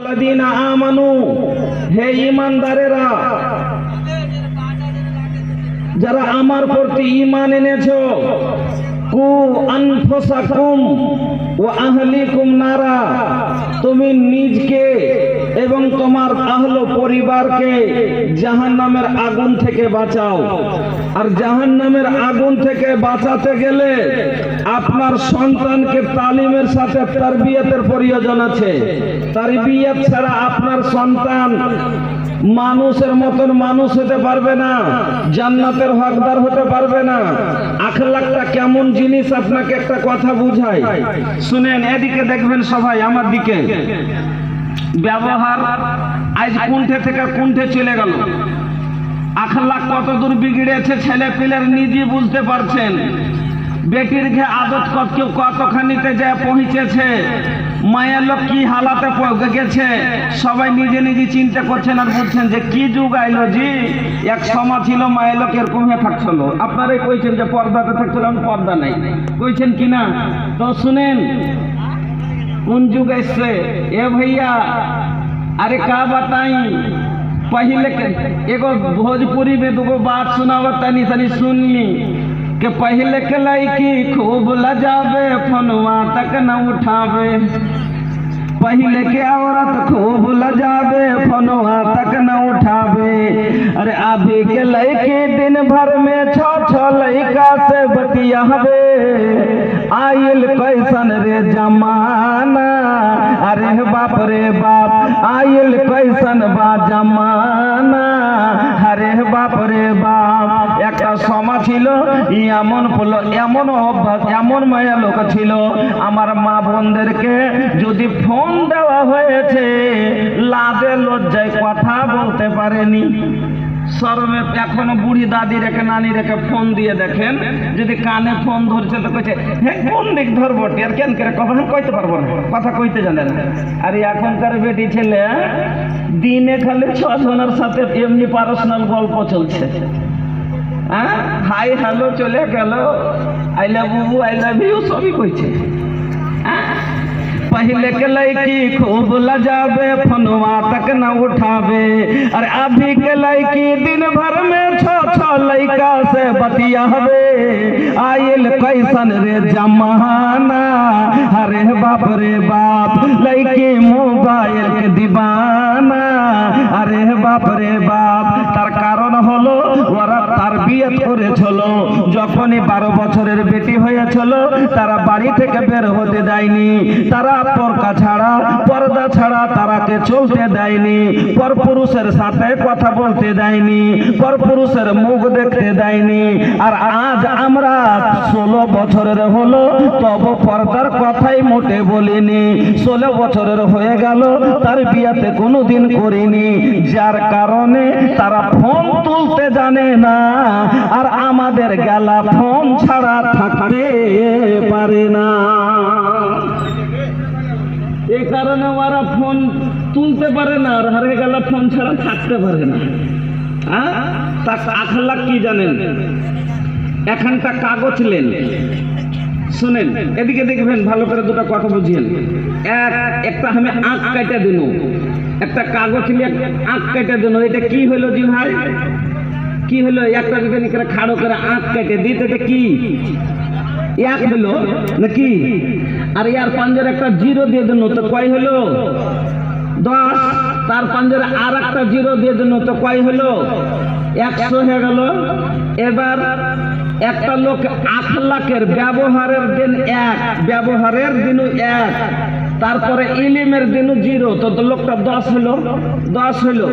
আল্লাযীনা আমানু, হে ঈমানদারেরা, যারা আমার প্রতি ঈমান এনেছো, কু আনফুসাকুম ওয়া আহলিকুম নারা, তুমি নিজকে এবং তোমার আহল পরিবারকে জাহান্নামের আগুন থেকে বাঁচাও। আর জাহান্নামের আগুন থেকে বাঁচাতে গেলে আপনার সন্তানকে তালিমের সাথে তারবিয়াতের প্রয়োজন আছে। তারবিয়াত ছাড়া আপনার সন্তান মানুষের মতন মানুষ হতে পারবে না, জান্নাতের হকদার হতে পারবে না। আখলাকটা কেমন জিনিস আপনাকে একটা কথা বুঝাই, শুনেন। এদিকে দেখবেন সবাই আমার দিকে। ব্যবহার আজ কুণ্ঠে থেকে কুণ্ঠে চলে গেল। আখলাক কত দূর বিগড়েছে ছেলে পিলের নিজে বুঝতে পারছেন। বেটির ঘে আদত কতখানিতে যায় পৌঁছেছে, মায়ের লোক কি হালাতে গেছে, সবাই নিজে নিজে চিন্তা করছেন আর বুঝছেন যে কি যুগ আইলো জি। এক সময় ছিল মায়ের লোক এরকম থাকছিল, আপনারাই কইছেন যে পর্দাতে থাকছিল, পর্দা নাই কইছেন কিনা। তো শুনেন কোন যুগ এসছে এ भैया। अरे का बताई, पहले एगो भोजपुरी में दुगो बात सुनावत तनी तनी सुन ली कि पहले के लड़की खूब लजावे फोनवा तक न उठावे, पहले के औरत खूब लजावे फोनवा तक न उठावे। अरे अभी के लड़की दिन भर में छो लड़का से बतियावे, आइल कैसन रे जमाना, अरे बाप रे बाप आइल कैसन बा जमाना, अरे बाप रे बाप। একটা সময় ছিল এমন এমন মায়া লোক ছিল, আমার মা বোনদেরকে যদি ফোন দেওয়া হয়েছে লাজে লজ্জায় কথা বলতে পারেনি। শরমে এখনো বুড়ি দাদি রেখে নানি রেখে ফোন দিয়ে দেখেন, যদি কানে ফোন ধরছে তো কইছে হ্যাঁ কোন দিক ধরবো আর কেন করে কথা কইতে পারবো না, কথা কইতে জানেন। আর এখনকার বেটি ছেলে দিনে খালি 6 জনের সাথে এমনি পার্সোনাল গল্প চলছে। হ্যাঁ হাই হ্যালো চলে গেল, I love you I love you সবই কইছে। पहले के लड़की खूब लजावे फोनवा तक न उठावे, अरे अभी के लड़की दिन भर में छो लड़का से बतियावे, आइल कैसन रे जमाना, अरे बाप रे बाप लड़की मोबाइल के दीवाना, अरे बाप रे बाप। তার কারণ হলো ওরা তারবিয়ত করেছিল, যখনই 12 বছরের বেটি হয়েছিল তারা বাড়ি থেকে বের হতে দেয়নি, তারা পর্দা ছাড়া তারাকে চলতে দেয়নি, পরপুরুষের সাথে কথা বলতে দেয়নি, পরপুরুষের মুখ দেখতে দেয়নি। আর আজ আমরা 16 বছরের হলো তবু পর্দার কথাই মোটে বলিনি, 16 বছরের হয়ে গেল তার বিয়াতে কোনোদিন করিনি, যার কারণে তারা ফোন তুলতে জানে না। আর আমাদের গেলা ফোন ছাড়া থাকতে পারে না, এই কারণে ওরা ফোন তুলতে পারে না আর হারিয়ে গেল ফোন ছাড়া থাকতে পারে না। তা আখলাক কি জানেন? এখানটা কাগজ লেন, শুনেন এদিকে দেখবেন ভালো করে দুটো কথা বুঝিয়েন। একটা আমি আঁক কাটা দিন, একটা কাগজ নিয়ে আঁক কাটা দিন, এটা কি হলো জি ভাই? কি হলো? একটা যদি খাড়ো করে আঁক কেটে দিত এটা কি এক হলো নাকি? আর ইয়ার পাঞ্জার একটা জিরো দিয়ে দেন তো কয় হলো? 10। তার পাঞ্জারে আর একটা জিরো দিয়ে দেন তো কয় হলো? 100 হয়ে গেল। এবার একটা লোক আখলাকের ব্যবহারের দিন 1, ব্যবহারের দিন 1, তারপরে ইলিমের দিন 0, তো লোকটা 10 হলো। 10 হলো।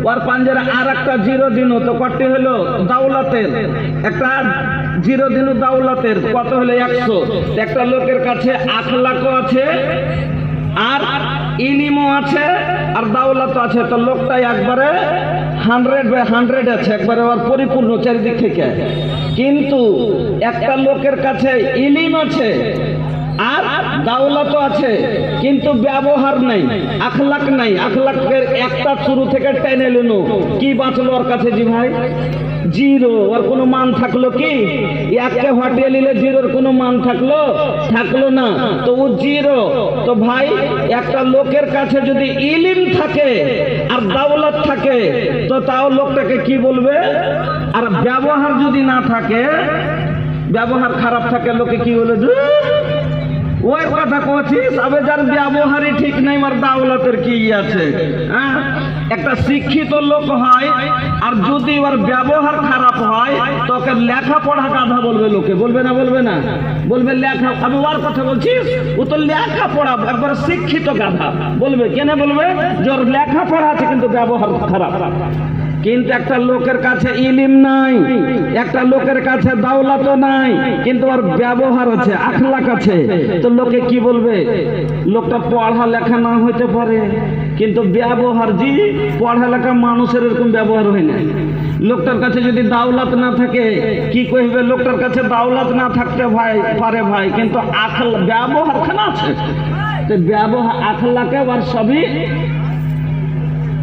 ওর পাঞ্জারে আর একটা জিরো দিন তো কটি হলো? দাওলাতের একটা জিরো দিন দাওলাতের কত হলো? 100। একটা লোকের কাছে আখলাকও আছে আর ইলিমও আছে আর দাওলাত আছে, তো লোকটা একবারে 100/100 আছে, একবারে ওর পরিপূর্ণ চারিদিক থেকে। কিন্তু একটা লোকের কাছে ইলিম আছে আর দাওলাতও আছে কিন্তু ব্যবহার নাই, আখলাক নাই। আখলাকের একটা শুরু থেকে টেনে নেনো, কি বাঁচলো ওর কাছে? জি ভাই, জিরো। ওর কোনো মান থাকলো কি? এককে হটিয়ে নিলে জিরোর কোনো মান থাকলো? থাকলো না। তো ও জিরো। তো ভাই, একটা লোকের কাছে যদি ইলিম থাকে আর দাওলাত থাকে তো তাও লোকটাকে কি বলবে? আর ব্যবহার যদি না থাকে, ব্যবহার খারাপ থাকে, লোকে কি বলে? ওই কথা কছিস, আবে যার ব্যবহারই ঠিক নাই আর দাওলাতের কি আছে? হ্যাঁ, একটা শিক্ষিত লোক হয় আর যদি ওর ব্যবহার খারাপ হয় তোকে লেখাপড়া গাধা বলবে লোকে, বলবে না? বলবে না? বলবে লেখা। আমি ওর কথা বলছিস, ও তো লেখাপড়া, একবার শিক্ষিত গাধা বলবে। কেন বলবে? যে ওর লেখাপড়া আছে কিন্তু ব্যবহার খারাপ। কিন্তু একটা লোকের কাছে ইলিম নাই, একটা লোকের কাছে দাওলাত নাই, কিন্তু ওর ব্যবহার আছে, আখলাক আছে, তো লোকে কি বলবে? লোকটা পড়া লেখা না হইতে পারে কিন্তু ব্যবহার, জি পড়ালেখা মানুষের এরকম ব্যবহার হয় না। লোকটার কাছে যদি দাওলাত না থাকে কি কইবে? লোকটার কাছে দাওলাত না থাকতে ভাই পারে ভাই, কিন্তু ব্যবহার খানা আছে। তো ব্যবহার আখলাকে আর সবই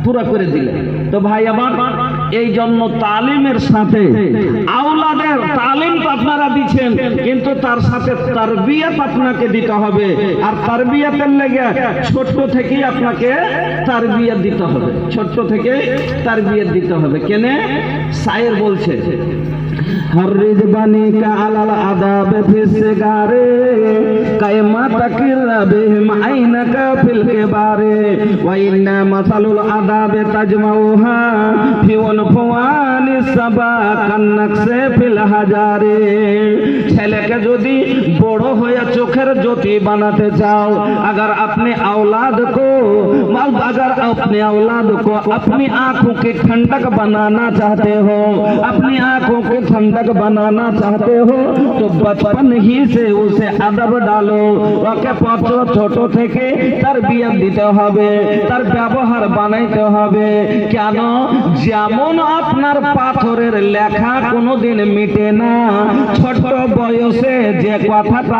পুরা করে দিলে। তো ভাই আমার, এই জন্য তালিমের সাথে আওলাদের তালিম তো আপনারা দিচ্ছেন, কিন্তু তার সাথে তারবিয়াত আপনাকে দিতে হবে। আর তারবিয়াতের লেগে ছোট থেকেই আপনাকে তারবিয়াত দিতে হবে, ছোট থেকে তারবিয়াত দিতে হবে। কেন? শায়ের বলছে, हर्रिज बनी का अलल अदाब फिसगारे कायमा तकिरबे मायना का फिल के बारे वइन्ना मसलुल अदाब तजमाउहा फिउन फवानी सबा कन्नक से फिल हजारे। ছেলেকে যদি বড় হয়ে চোখের জ্যোতি বানাতে চাও, अगर अपने औलाद को अपनी आंखों की ठंडक बनाना चाहते हो, अपनी आंखों की ठंडक बनाना चाहते हो तो बचपन ही से उसे अदब डालो। ওকে ছোট থেকে তারবিয়ত দিতে হবে, তার ব্যবহার বানাইতে হবে। কেন? যেমন আপনার পাথরের লেখা কোনোদিন মিটে না, ছোট বয়সে যে কথাটা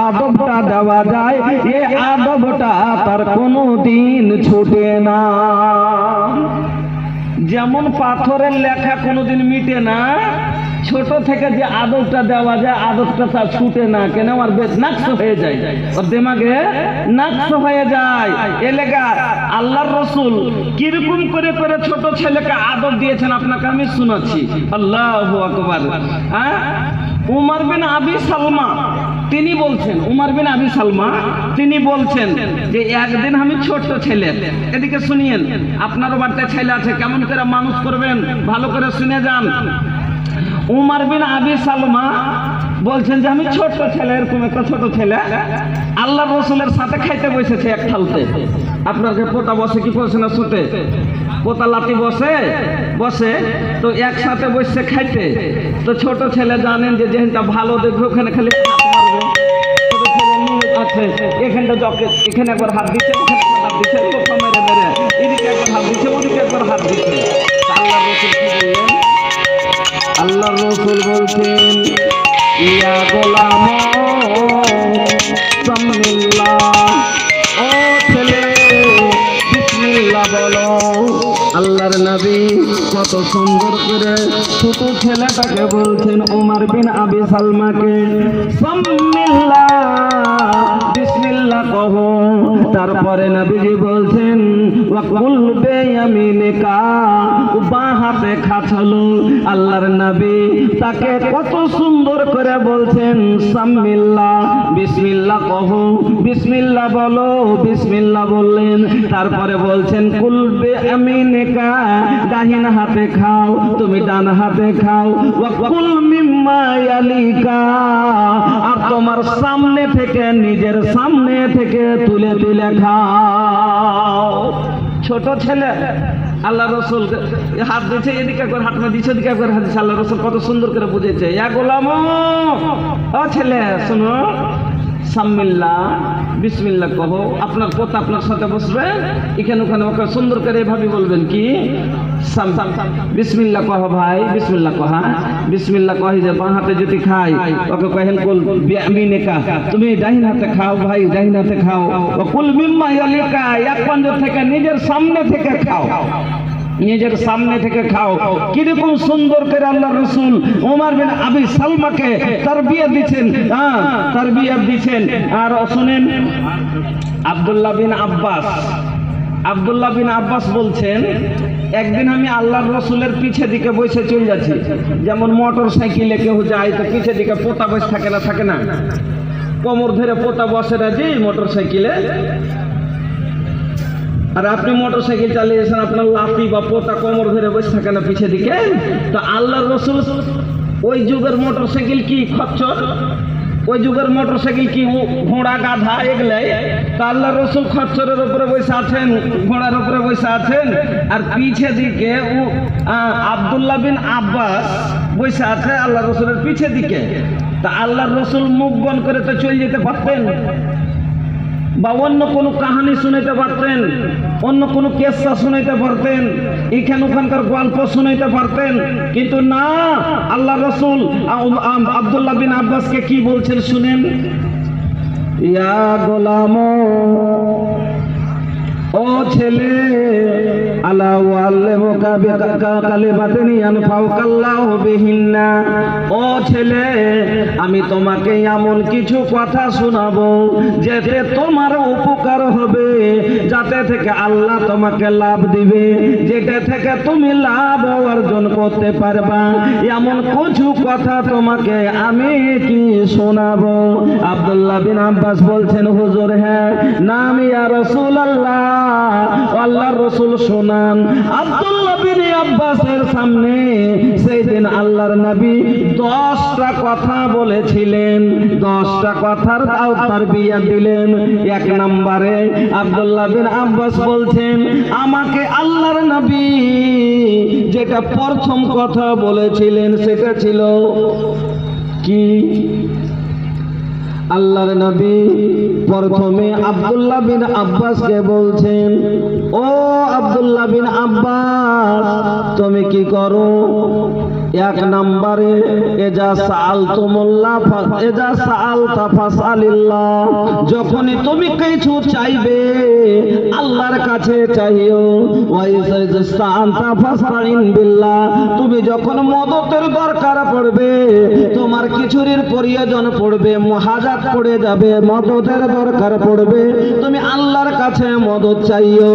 আদবটা দেওয়া যায় এই আদবটা তার কোনোদিন ছুটে না। যেমন পাথরের লেখা কোনোদিন মিটে না, ছোট থেকে যে আদবটা দেওয়া যায় আদবটা তার ছুটে না। কেন? আমার বেশ নাকশ হয়ে যায়, ওর দিমাগে নাকশ হয়ে যায়। এ লেগা আল্লাহর রাসূল কিরকম করে করে ছোট ছেলেকে আদব দিয়েছেন আপনাকে আমি শোনাচ্ছি। আল্লাহু আকবার। হ্যাঁ, উমর বিন আবি সালমা তিনি বলছেন, উমর বিন আবি সালমা তিনি বলছেন যে একদিন আমি ছোট ছেলে, এদিকে শুনিয়েন, আপনারও বাড়িতে ছেলে আছে, কেমন করে মানুষ করবেন ভালো করে শুনে যান। উমর বিন আবি সালমা বলছেন যে আমি ছোট ছেলে, এরকম একটা ছোট ছেলে আল্লাহর রাসূলের সাথে খাইতে বসেছে এক থালতে। আপনাকে পোতা বসে কি বসে না শুতে? পোতা লাতি বসে বসে তো একসাথে বসে খাইতে। তো ছোট ছেলে জানেন যে যেখানটা ভালো দেখবে ওখানে খালি হাত মারবে। ছোট ছেলে আছে এখানটা এখানে একবার হাত দিচ্ছে, ওখানে হাত দিচ্ছে, লোক মেরে মেরে এদিকে একবার হাত দিচ্ছে, ওদিকে একবার হাত দিচ্ছে। আল্লাহর রাসূল বলছেন, ইয়া গোলাম সামিল্লাহ, ও ছেলে বিসমিল্লাহ বলো। আল্লাহর নবী কত সুন্দর করে ছোট ছেলেটাকে বলছেন উমর বিন আবি সালমাকে, সামিল্লাহ বিসমিল্লাহ কহো। তারপরে নবীজি বলছেন ওয়াকুল বিয়ামিনিকা, বাঁ হাতে খাচ্ছলো। আল্লাহর নবী তাকে কত সুন্দর করে বলছেন সামিল্লাহ, বিসমিল্লাহ কহো, বিসমিল্লাহ বলো, বিসমিল্লাহ বললেন। তারপরে বলছেন কুল বিয়ামিনিকা, ডান হাতে খাও, তুমি ডান হাতে খাও। ওয়াকুল মিম্মা ইয়ালিকা, আর তোমার সামনে থেকে, নিজের সামনে থেকে তুলে তুলে খাও। ছোট ছেলে আল্লাহ রাসূল হাত দিয়েছে, এদিকে একবার হাত মে দিচ্ছে, এদিকে একবার হাত দিচ্ছে। আল্লাহ রাসূল কত সুন্দর করে বুঝেছে, ইয়া গোলাম, ও ছেলে শোনো, সামিল্লাহ বিসমিল্লাহ কহো, আপনার পোতা আপনার সাথে বসবে, এখানে ওখানে ওকে সুন্দর করে এভাবে বলবেন কি বিসমিল্লাহ কহ ভাই, বিসমিল্লাহ কহা, বিসমিল্লাহ কহি যে বাঁ হাতে যদি খাই ওকে কহেন কুল বিয়ামিনে কা, তুমি ডাইন হাতে খাও ভাই, ডাইন হাতে খাও। ও কুল মিম্মা ইয়ালিকা, এক পাঞ্জর থেকে নিজের সামনে থেকে খাও, নিজের সামনে থেকে খাও। কিরকম সুন্দর করে আল্লাহ রসুল ওমর বিন আবি সালমাকে তারবিয়ত দিচ্ছেন, তারবিয়ত দিচ্ছেন। আর শুনেন আব্দুল্লাহ বিন আব্বাস, আব্দুল্লাহ বিন আব্বাস বলছেন একদিন আমি আল্লাহর রসুলের পিছে দিকে বসে চলে যাচ্ছি, যেমন মোটর সাইকেলে কেউ যায় তো পিছে দিকে পোতা বসে থাকে না, থাকে না, কোমর ধরে পোতা বসে না যে মোটর সাইকেলে। আর আপনি মোটর সাইকেল চালিয়েছেন, আপনার লাঠি বা পোতা কোমর ধরে বসে থাকে না পিছে দিকে। তো আল্লাহর রসুল ওই যুগের মোটর সাইকেল কি খচ্চর, ওই যুগের মোটর সাইকেল কি ঘোড়া গাধা এগুলাই। তা আল্লাহ রসুল খচ্চরের উপরে বসে আছেন, ঘোড়ার উপরে বসে আছেন, আর পিছে দিকে আব্দুল্লাহ বিন আব্বাস বসে আছে আল্লাহ রসুলের পিছে দিকে। তা আল্লাহ রসুল মুখ বন্ধ করে তো চলে যেতে পারতেন, বা অন্য কোনো কাহানি শুনাইতে পারতেন, অন্য কোনো কেসা শুনাইতে পারতেন, এখান ওখানকার গল্প শুনাইতে পারতেন, কিন্তু না, আল্লাহ রসুল আব্দুল্লাহ বিন আব্বাসকে কি বলছেন শুনেন। ইয়া গোলাম, ও ছেলে, আলা ওয়াল্লিমুকা বিকালিমাতিন ইয়ানফাউকাল্লাহু বিহিন্না, ও ছেলে, আমি তোমাকে এমন কিছু কথা শোনাবো যাতে তোমার উপকার হবে, যাতে থেকে আল্লাহ তোমাকে লাভ দিবে, যেটা থেকে তুমি লাভ অর্জন করতে পারবা, এমন কিছু কথা তোমাকে আমি কি শোনাবো। আব্দুল্লাহ বিন আব্বাস বলছেন হুজুর হ্যাঁ, নাম ইয়া রাসূলুল্লাহ, আল্লাহর রাসূল শোনান। আব্দুল্লাহ বিন আব্বাসের সামনে সেই দিন আল্লাহর নবী 10টা কথা বলেছিলেন, 10টা কথার তারবিয়ত দিলেন। এক নম্বরে আব্দুল্লাহ বিন আব্বাস বলছেন আমাকে আল্লাহর নবী যেটা প্রথম কথা বলেছিলেন সেটা ছিল কি, আল্লাহর নবী প্রথমে আব্দুল্লাহ বিন আব্বাসকে বলছেন, ও আব্দুল্লাহ বিন আব্বাস তুমি কি করো, এক নম্বরে এজা সাআলতা ফাসআলিল্লাহ, যখনই তুমি কিছু চাইবে আল্লাহর কাছে চাইও, ওয়া ইযা ইসতাআনতা ফাসতাইন বিল্লাহ, তুমি যখন মদতের দরকার পড়বে, তোমার কিছুর প্রয়োজন পড়বে, হাজাত পড়ে যাবে, মদতের দরকার পড়বে, তুমি আল্লাহর কাছে মদত চাইও।